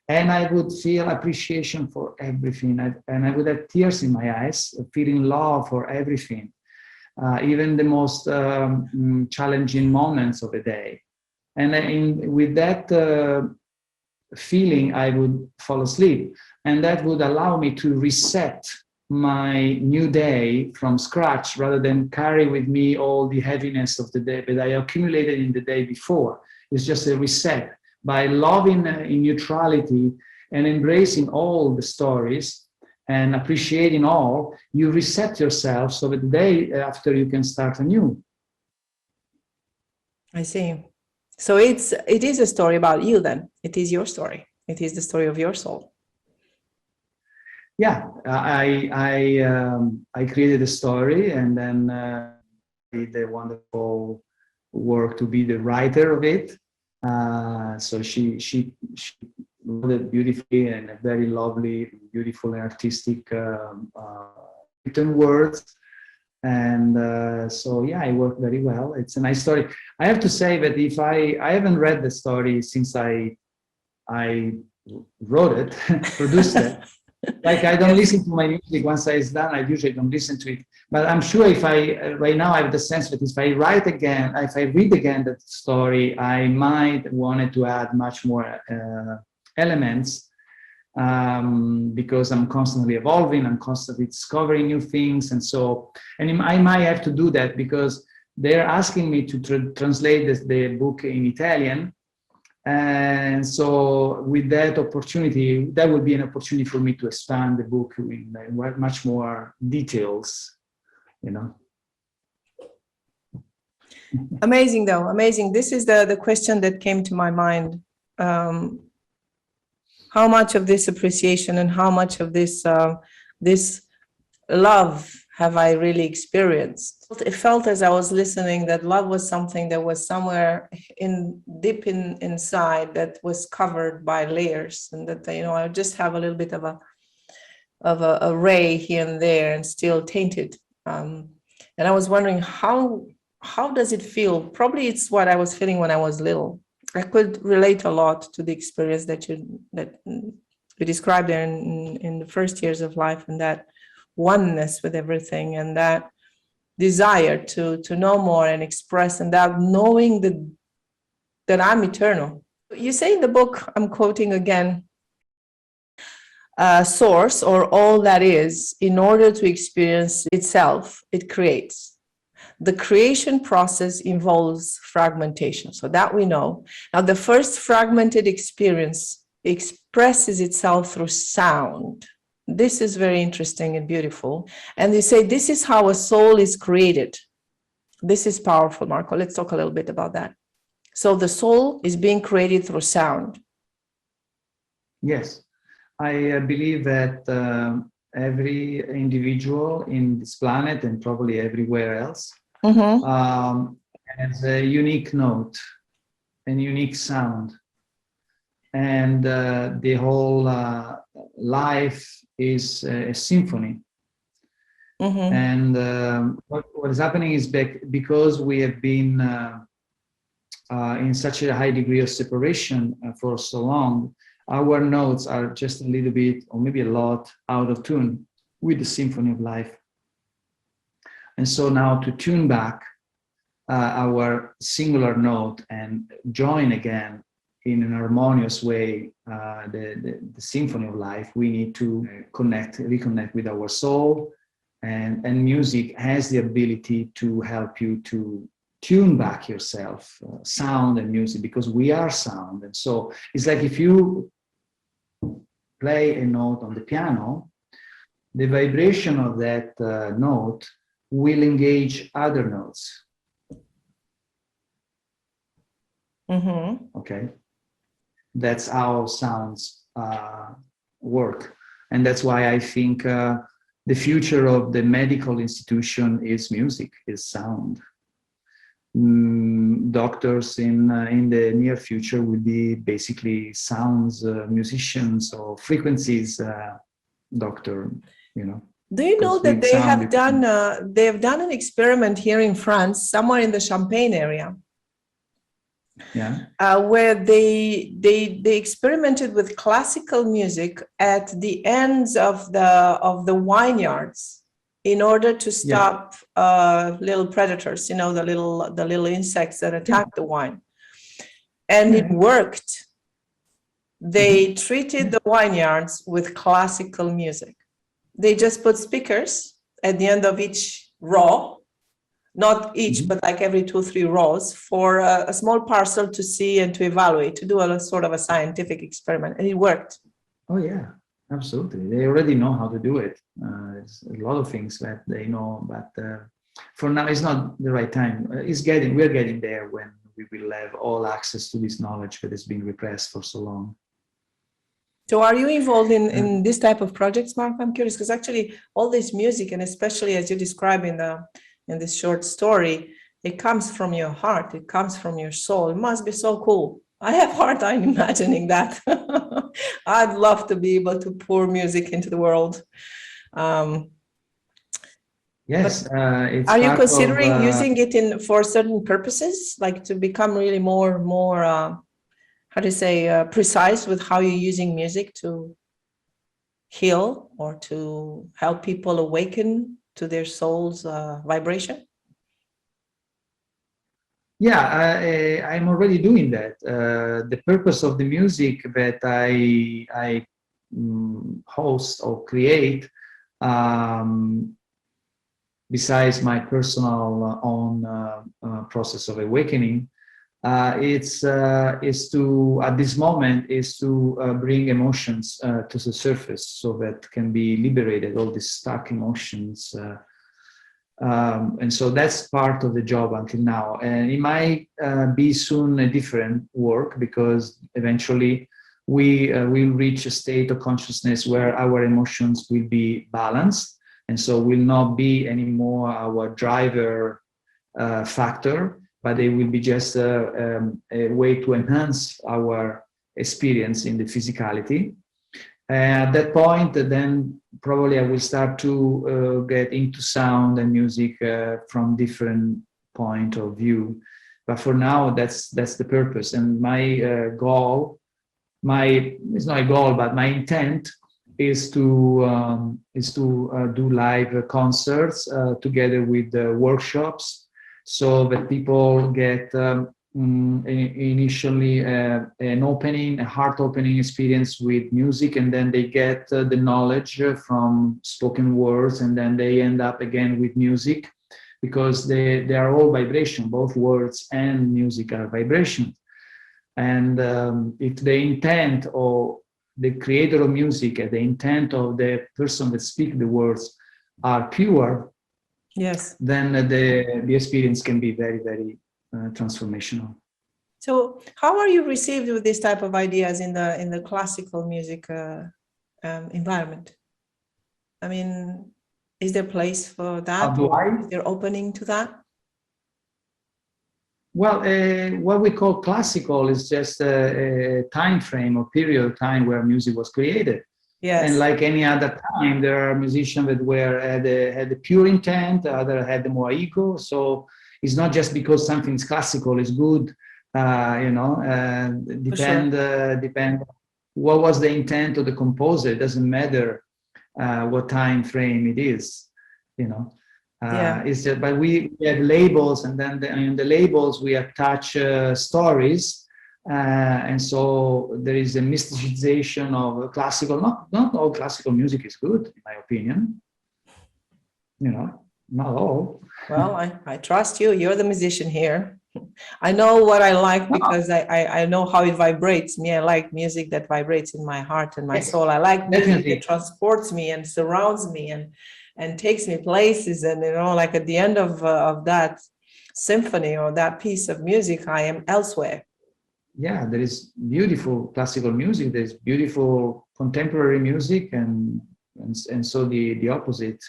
And I would feel appreciation for everything. And I would have tears in my eyes, feeling love for everything, even the most challenging moments of the day. And with that feeling, I would fall asleep. And that would allow me to reset my new day from scratch, rather than carry with me all the heaviness of the day that I accumulated in the day before. It's just a reset. By loving in neutrality and embracing all the stories and appreciating all, you reset yourself so that the day after you can start anew. I see. So it is a story about you then. It is your story. It is the story of your soul. Yeah, I created a story, and then did the wonderful work to be the writer of it. So she wrote it beautifully, and a very lovely, beautiful and artistic written words. And so, yeah, it worked very well. It's a nice story. I have to say that if I haven't read the story since I wrote it, produced it. Like, I don't listen to my music once it's done. I usually don't listen to it. But I'm sure if right now I have the sense that if I read again that story, I might want to add much more elements, because I'm constantly evolving, I'm constantly discovering new things. And I might have to do that because they're asking me to translate the book in Italian. And so with that opportunity, that would be an opportunity for me to expand the book in much more details, you know. Amazing, though. Amazing. This is the question that came to my mind. How much of this appreciation and how much of this this love have I really experienced? It felt as I was listening that love was something that was somewhere deep inside, that was covered by layers, and that, you know, I would just have a little bit of a ray here and there and still tainted. And I was wondering how does it feel? Probably it's what I was feeling when I was little. I could relate a lot to the experience that you described there in the first years of life, and that oneness with everything, and that desire to know more and express, and that knowing that I'm eternal. You say in the book, I'm quoting again, source, or all that is, in order to experience itself, it creates. The creation process involves fragmentation, so that we know. Now, the first fragmented experience expresses itself through sound. This is very interesting and beautiful. And they say this is how a soul is created. This is powerful, Marco. Let's talk a little bit about that. So the soul is being created through sound. Yes, I believe that every individual in this planet, and probably everywhere else, has a unique note and unique sound. And the whole life is a symphony. And what is happening is because we have been in such a high degree of separation for so long, our notes are just a little bit, or maybe a lot, out of tune with the symphony of life. And so now to tune back our singular note and join again in an harmonious way the symphony of life, we need to reconnect with our soul. And music has the ability to help you to tune back yourself, sound and music, because we are sound. And so it's like if you play a note on the piano, the vibration of that note will engage other notes. Mm-hmm. Okay, that's how sounds work, and that's why I think the future of the medical institution is music, is sound. Doctors in the near future will be basically sounds musicians or frequencies doctor, you know. Do you know that they have done an experiment here in France, somewhere in the Champagne area? Yeah. Where they experimented with classical music at the ends of the vineyards in order to stop little predators, you know, the little insects that attack the wine, and it worked. They treated the vineyards with classical music. They just put speakers at the end of each row. Not each, but like every 2-3 rows for a small parcel to see and to evaluate, to do a sort of a scientific experiment, and it worked. Oh yeah, absolutely. They already know how to do it. There's a lot of things that they know, but for now it's not the right time. We're getting there when we will have all access to this knowledge that has been repressed for so long. So are you involved in this type of projects, Mark? I'm curious, because actually all this music, and especially as you describe in this short story, it comes from your heart, it comes from your soul. It must be so cool. I have a hard time imagining that. I'd love to be able to pour music into the world. Yes, it's are you considering of, using it for certain purposes, like to become really more how do you say, precise with how you're using music to heal or to help people awaken to their soul's vibration? Yeah, I'm already doing that. The purpose of the music that I host or create, besides my personal own process of awakening, is to, at this moment, is to bring emotions to the surface so that can be liberated, all these stuck emotions. And so that's part of the job until now. And it might be soon a different work, because eventually we will reach a state of consciousness where our emotions will be balanced. And so will not be anymore our driver factor, but they will be just a way to enhance our experience in the physicality. At that point, then probably I will start to get into sound and music from different point of view. But for now, that's the purpose. And my goal, it's not a goal, but my intent is to do live concerts together with workshops, so that people get initially a heart-opening experience with music, and then they get the knowledge from spoken words, and then they end up again with music, because they are all vibration. Both words and music are vibration. And if the intent of the creator of music and the intent of the person that speaks the words are pure, yes, then the experience can be very, very transformational. So how are you received with this type of ideas in the classical music environment? I mean, is there place for that? Is there opening to that? Well, what we call classical is just a time frame or period of time where music was created. Yes. And like any other time, there are musicians that had the pure intent, others had the more ego. So it's not just because something is classical is good, depend what was the intent of the composer. It doesn't matter what time frame it is, It's just, but we have labels, and then in the labels we attach stories. And so there is a mysticization of classical. Not all classical music is good, in my opinion. Not all. Well, I trust you. You're the musician here. I know what I like because I know how it vibrates me. I like music that vibrates in my heart and my Yes, soul. I like music definitely. that transports me and surrounds me and takes me places. And, you know, like at the end of that symphony or that piece of music, I am elsewhere. Yeah, there is beautiful classical music, there's beautiful contemporary music, and so the opposite.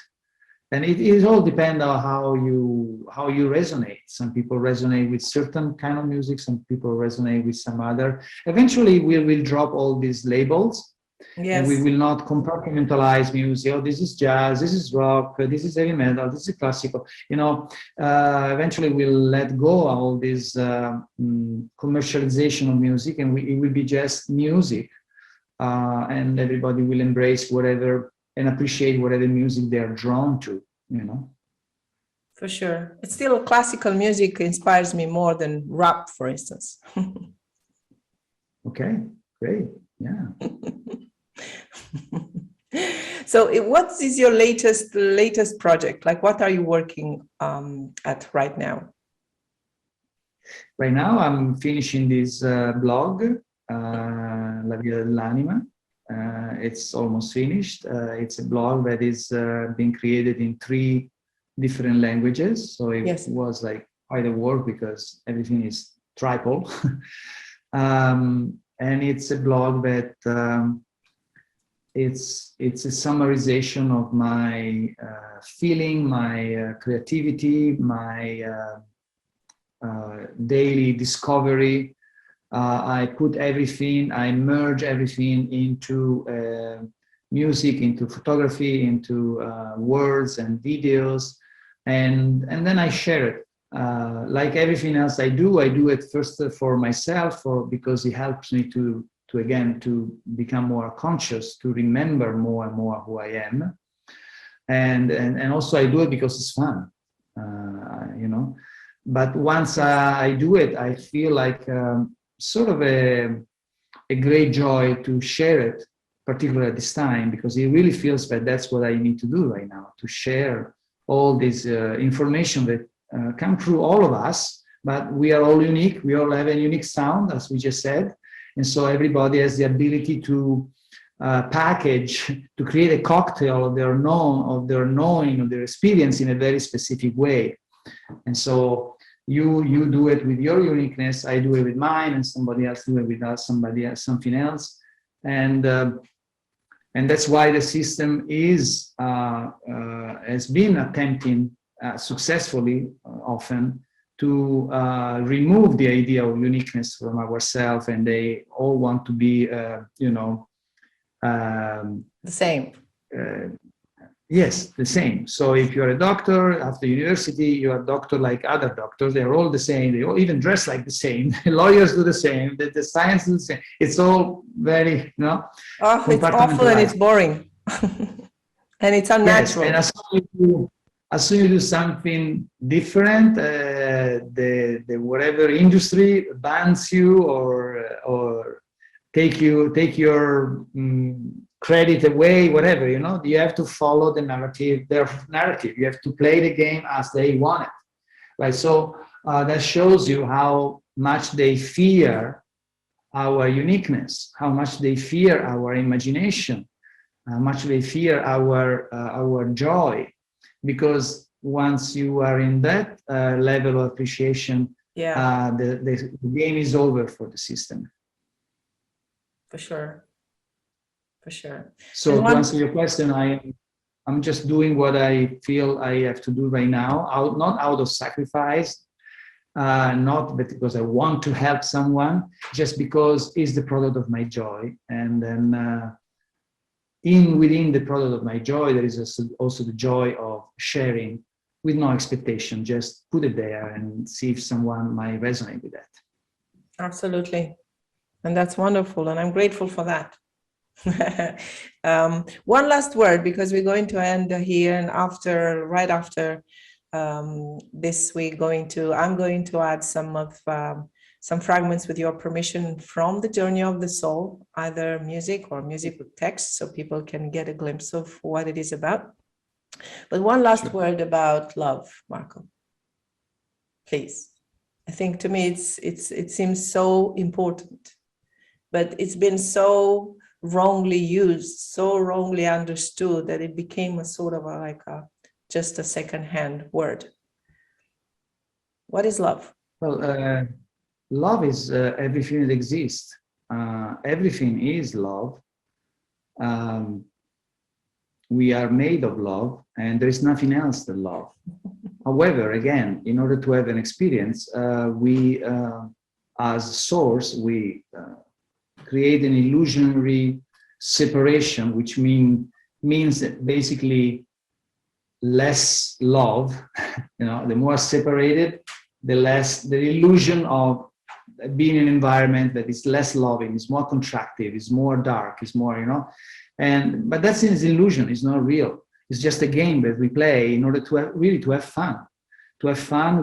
And it all depends on how you resonate. Some people resonate with certain kind of music, some people resonate with some other. Eventually we will drop all these labels. Yes. And we will not compartmentalize music. Oh, this is jazz, this is rock, this is heavy metal, this is classical. You know, eventually we'll let go of all this commercialization of music, and it will be just music, and everybody will embrace whatever and appreciate whatever music they are drawn to. You know. For sure, it's still classical music inspires me more than rap, for instance. Okay, great, yeah. So what is your latest project? Like, what are you working at right now? Right now I'm finishing this blog, La Via dell'Anima. It's almost finished. It's a blog that is being created in 3 different languages. So it Yes. was like quite a work because everything is triple. And it's a blog that it's a summarization of my feeling, my creativity, my daily discovery. I put everything, I merge everything into music, into photography, into words and videos, and then I share it. Like everything else I do it first for myself, because it helps me to become more conscious, to remember more and more who I am, and also I do it because it's fun, you know. But once I do it, I feel like sort of a great joy to share it, particularly at this time, because it really feels that that's what I need to do right now, to share all this information that come through all of us, but we are all unique. We all have a unique sound, as we just said. And so everybody has the ability to package, to create a cocktail of their knowing, of their experience in a very specific way. And so you do it with your uniqueness, I do it with mine, and somebody else do it with us, somebody else, something else. And that's why the system has been attempting successfully often to remove the idea of uniqueness from ourselves, and they all want to be, the same. Yes, the same. So if you're a doctor after university, you're a doctor like other doctors. They're all the same. They all even dress like the same. Lawyers do the same. The science is the same. It's all very, Oh, it's awful and it's boring. And it's unnatural. Yes, and as soon as you do something different, the whatever industry bans you or take your credit away, whatever, you know. You have to follow their narrative. You have to play the game as they want it, right? So that shows you how much they fear our uniqueness, how much they fear our imagination, how much they fear our joy, because once you are in that level of appreciation, the game is over for the system. For sure. For sure. So to answer your question, I'm just doing what I feel I have to do right now, not out of sacrifice, not because I want to help someone, just because it's the product of my joy. And then within the product of my joy, there is also the joy of sharing with no expectation. Just put it there and see if someone might resonate with that. Absolutely. And that's wonderful. And I'm grateful for that. One last word, because we're going to end here, and right after this, I'm going to add some fragments, with your permission, from the Journey of the Soul, either music or music with text, so people can get a glimpse of what it is about. But one last word about love, Marco, please. I think to me it seems so important, but it's been so wrongly used, so wrongly understood that it became a sort of just a second-hand word. What is love? Well, love is everything that exists. Everything is love. We are made of love, and there is nothing else than love. However, again, in order to have an experience, we, as source, we create an illusionary separation, which means that basically less love. The more separated, the less the illusion of being in an environment that is less loving, is more contractive, is more dark, is more, but that's an illusion. It's not real. It's just a game that we play in order to have fun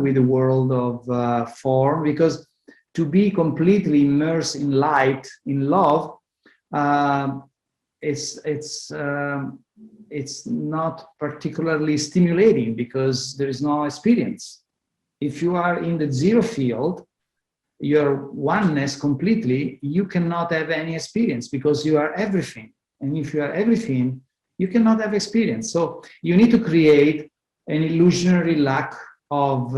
with the world of form, because to be completely immersed in light, in love, it's not particularly stimulating, because there is no experience. If you are in the zero field, your oneness completely, you cannot have any experience, because you are everything. And if you are everything, you cannot have experience. So you need to create an illusionary lack of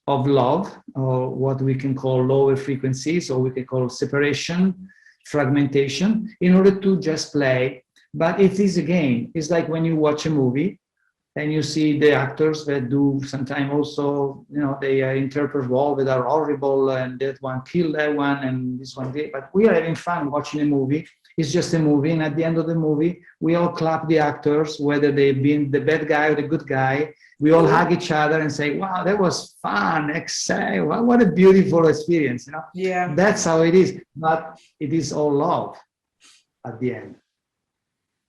love, or what we can call lower frequencies, or we can call separation, fragmentation, in order to just play. But it is a game. It's like when you watch a movie and you see the actors that do sometimes also, they interpret roles that are horrible, and that one killed that one and this one did. But we are having fun watching a movie. It's just a movie, and at the end of the movie, we all clap the actors, whether they've been the bad guy or the good guy. We all hug each other and say, "Wow, that was fun! What a beautiful experience!" Yeah, that's how it is. But it is all love at the end,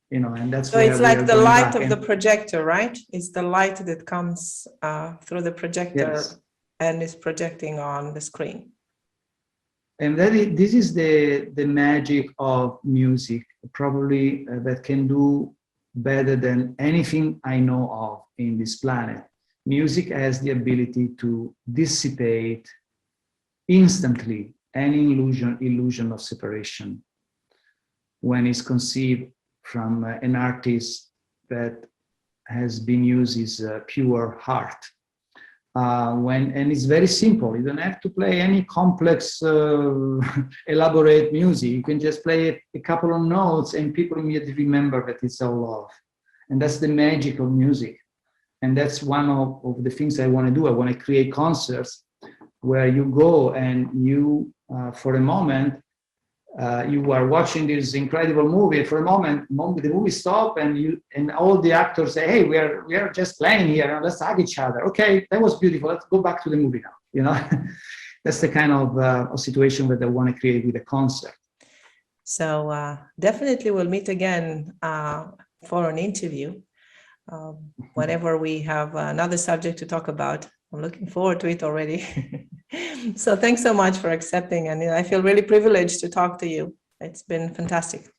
and that's so where it's like the going light back. of the projector, right? It's the light that comes through the projector. Yes. And is projecting on the screen. And this is the magic of music, probably that can do better than anything I know of in this planet. Music has the ability to dissipate instantly any illusion of separation when it's conceived from an artist that has been used his pure heart. And it's very simple. You don't have to play any complex, elaborate music. You can just play a couple of notes, and people immediately remember that it's all love. And that's the magic of music. And that's one of the things I want to do. I want to create concerts where you go and you, for a moment, you are watching this incredible movie. For a moment, the movie stops, and all the actors say, "Hey, we are just playing here. Let's hug each other. Okay, that was beautiful. Let's go back to the movie now." That's the kind of situation that I want to create with a concert. So definitely we'll meet again for an interview. Whenever we have another subject to talk about, I'm looking forward to it already. So thanks so much for accepting, and I feel really privileged to talk to you. It's been fantastic.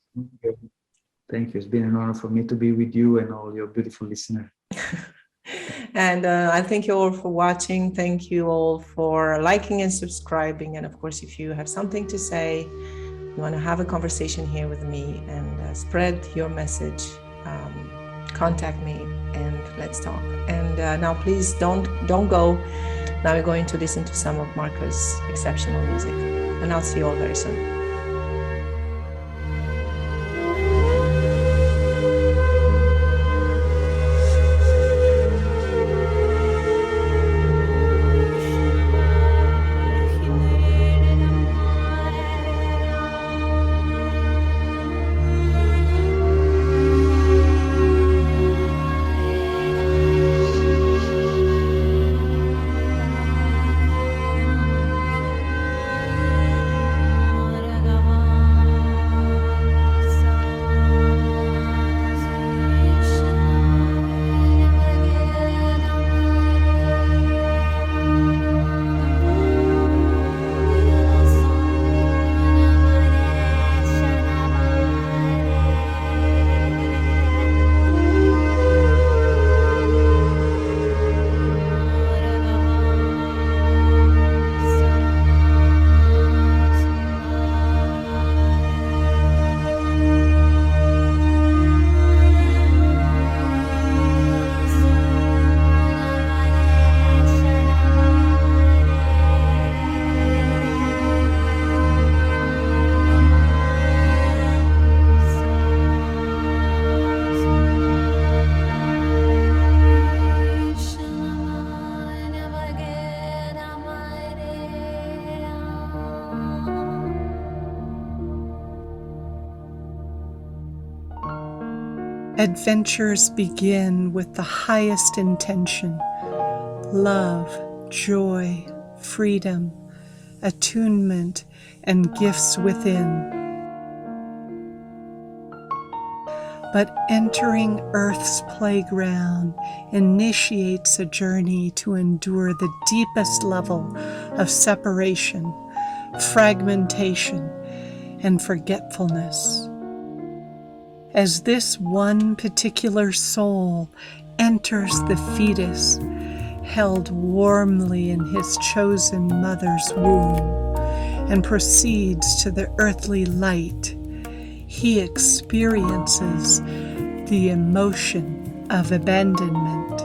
Thank you. It's been an honor for me to be with you and all your beautiful listeners. And I thank you all for watching. Thank you all for liking and subscribing. And of course, if you have something to say, you want to have a conversation here with me and spread your message, contact me and let's talk. And now please don't go. Now we're going to listen to some of Marco's exceptional music, and I'll see you all very soon. Adventures begin with the highest intention: love, joy, freedom, attunement, and gifts within. But entering Earth's playground initiates a journey to endure the deepest level of separation, fragmentation, and forgetfulness. As this one particular soul enters the fetus, held warmly in his chosen mother's womb, and proceeds to the earthly light, he experiences the emotion of abandonment.